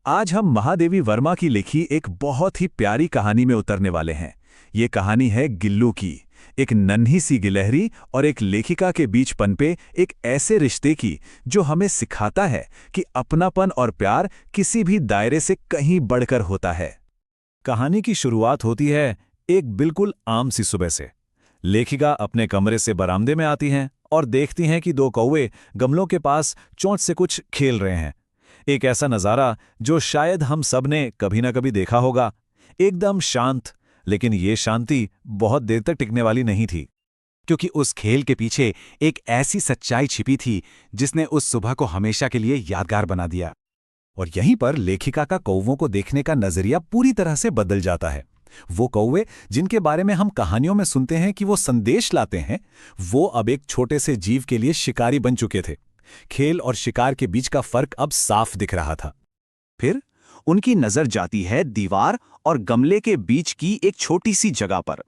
आज हम महादेवी वर्मा की लिखी एक बहुत ही प्यारी कहानी में उतरने वाले हैं। ये कहानी है गिल्लू की, एक नन्ही सी गिलहरी और एक लेखिका के बीच पनपे एक ऐसे रिश्ते की जो हमें सिखाता है कि अपनापन और प्यार किसी भी दायरे से कहीं बढ़कर होता है। कहानी की शुरुआत होती है एक बिल्कुल आम सी सुबह से। लेखिका अपने कमरे से बरामदे में आती हैं और देखती हैं कि दो कौवे गमलों के पास चोंच से कुछ खेल रहे हैं। एक ऐसा नज़ारा जो शायद हम सब ने कभी ना कभी देखा होगा, एकदम शांत। लेकिन ये शांति बहुत देर तक टिकने वाली नहीं थी, क्योंकि उस खेल के पीछे एक ऐसी सच्चाई छिपी थी जिसने उस सुबह को हमेशा के लिए यादगार बना दिया। और यहीं पर लेखिका का कौवों को देखने का नजरिया पूरी तरह से बदल जाता है। वो कौवे जिनके बारे में हम कहानियों में सुनते हैं कि वो संदेश लाते हैं, वो अब एक छोटे से जीव के लिए शिकारी बन चुके थे। खेल और शिकार के बीच का फर्क अब साफ दिख रहा था। फिर उनकी नजर जाती है दीवार और गमले के बीच की एक छोटी सी जगह पर।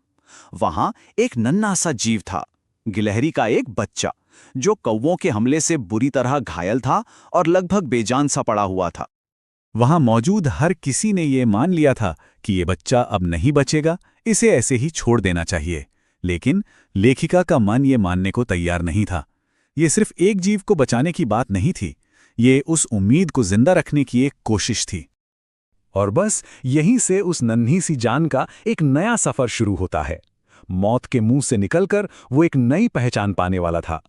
वहां एक नन्हा सा जीव था, गिलहरी का एक बच्चा, जो कौवों के हमले से बुरी तरह घायल था और लगभग बेजान सा पड़ा हुआ था। वहां मौजूद हर किसी ने ये मान लिया था कि ये बच्चा अब नहीं बचेगा, इसे ऐसे ही छोड़ देना चाहिए। लेकिन लेखिका का मन ये मानने को तैयार नहीं था। ये सिर्फ एक जीव को बचाने की बात नहीं थी, ये उस उम्मीद को जिंदा रखने की एक कोशिश थी। और बस यहीं से उस नन्ही सी जान का एक नया सफर शुरू होता है। मौत के मुंह से निकलकर वो एक नई पहचान पाने वाला था।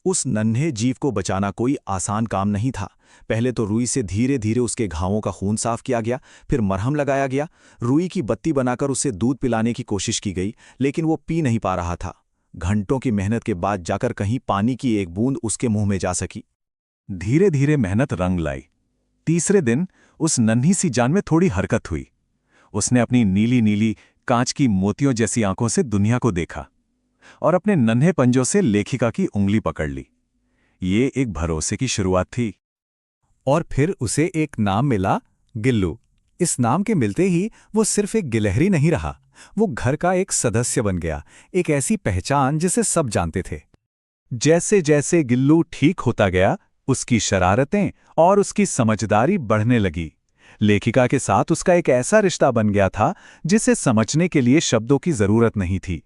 उस नन्हे जीव को बचाना कोई आसान काम नहीं था। पहले तो रुई से धीरे धीरे उसके घावों का खून साफ किया गया, फिर मरहम लगाया गया। रुई की बत्ती बनाकर उसे दूध पिलाने की कोशिश की गई, लेकिन वो पी नहीं पा रहा था। घंटों की मेहनत के बाद जाकर कहीं पानी की एक बूंद उसके मुंह में जा सकी। धीरे धीरे मेहनत रंग लाई। तीसरे दिन उस नन्ही सी जान में थोड़ी हरकत हुई। उसने अपनी नीली नीली कांच की मोतियों जैसी आंखों से दुनिया को देखा और अपने नन्हे पंजों से लेखिका की उंगली पकड़ ली। ये एक भरोसे की शुरुआत थी। और फिर उसे एक नाम मिला, गिल्लू। इस नाम के मिलते ही वो सिर्फ एक गिलहरी नहीं रहा, वो घर का एक सदस्य बन गया, एक ऐसी पहचान जिसे सब जानते थे। जैसे जैसे गिल्लू ठीक होता गया, उसकी शरारतें और उसकी समझदारी बढ़ने लगी। लेखिका के साथ उसका एक ऐसा रिश्ता बन गया था जिसे समझने के लिए शब्दों की जरूरत नहीं थी।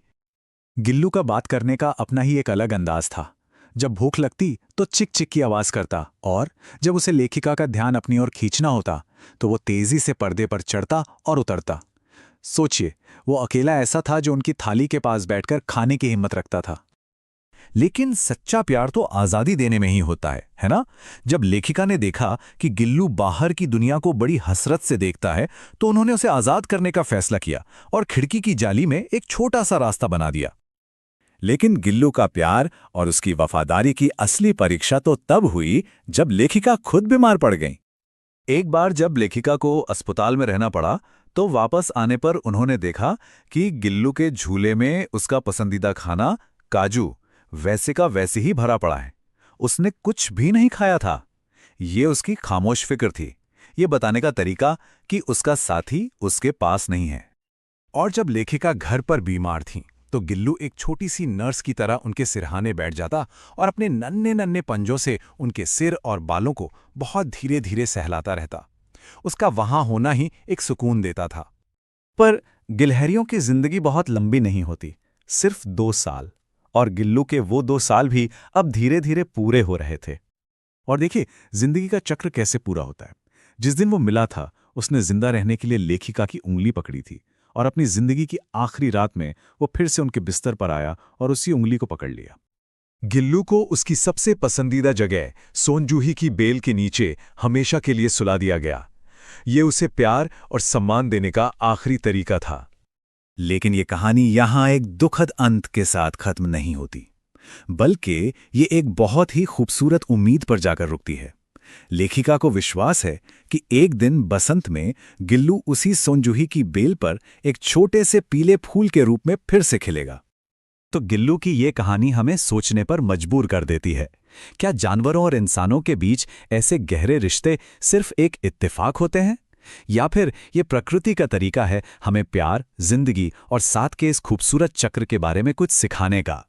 गिल्लू का बात करने का अपना ही एक अलग अंदाज था। जब भूख लगती तो चिक चिक की आवाज करता, और जब उसे लेखिका का ध्यान अपनी ओर खींचना होता तो वो तेजी से पर्दे पर चढ़ता और उतरता। सोचिए, वो अकेला ऐसा था जो उनकी थाली के पास बैठकर खाने की हिम्मत रखता था। लेकिन सच्चा प्यार तो आजादी देने में ही होता है ना? जब लेखिका ने देखा कि गिल्लू बाहर की दुनिया को बड़ी हसरत से देखता है, तो उन्होंने उसे आजाद करने का फैसला किया और खिड़की की जाली में एक छोटा सा रास्ता बना दिया। लेकिन गिल्लू का प्यार और उसकी वफादारी की असली परीक्षा तो तब हुई जब लेखिका खुद बीमार पड़ गई। एक बार जब लेखिका को अस्पताल में रहना पड़ा, तो वापस आने पर उन्होंने देखा कि गिल्लू के झूले में उसका पसंदीदा खाना काजू वैसे का वैसे ही भरा पड़ा है। उसने कुछ भी नहीं खाया था। ये उसकी खामोश फिक्र थी, ये बताने का तरीका कि उसका साथी उसके पास नहीं है। और जब लेखिका घर पर बीमार थी, तो गिल्लू एक छोटी सी नर्स की तरह उनके सिरहाने बैठ जाता और अपने नन्हे नन्हे पंजों से उनके सिर और बालों को बहुत धीरे धीरे सहलाता रहता। उसका वहां होना ही एक सुकून देता था। पर गिलहरियों की जिंदगी बहुत लंबी नहीं होती, सिर्फ 2 साल। और गिल्लू के वो 2 साल भी अब धीरे धीरे पूरे हो रहे थे। और देखिए, जिंदगी का चक्र कैसे पूरा होता है। जिस दिन वो मिला था, उसने जिंदा रहने के लिए लेखिका की उंगली पकड़ी थी, और अपनी जिंदगी की आखिरी रात में वो फिर से उनके बिस्तर पर आया और उसी उंगली को पकड़ लिया। गिल्लू को उसकी सबसे पसंदीदा जगह सोनजूही की बेल के नीचे हमेशा के लिए सुला दिया गया। ये उसे प्यार और सम्मान देने का आखिरी तरीका था। लेकिन ये कहानी यहां एक दुखद अंत के साथ खत्म नहीं होती, बल्कि ये एक बहुत ही खूबसूरत उम्मीद पर जाकर रुकती है। लेखिका को विश्वास है कि एक दिन बसंत में गिल्लू उसी सोनजूही की बेल पर एक छोटे से पीले फूल के रूप में फिर से खिलेगा। तो गिल्लू की ये कहानी हमें सोचने पर मजबूर कर देती है। क्या जानवरों और इंसानों के बीच ऐसे गहरे रिश्ते सिर्फ एक इत्तेफाक होते हैं, या फिर ये प्रकृति का तरीका है हमें प्यार, जिंदगी और साथ के इस खूबसूरत चक्र के बारे में कुछ सिखाने का?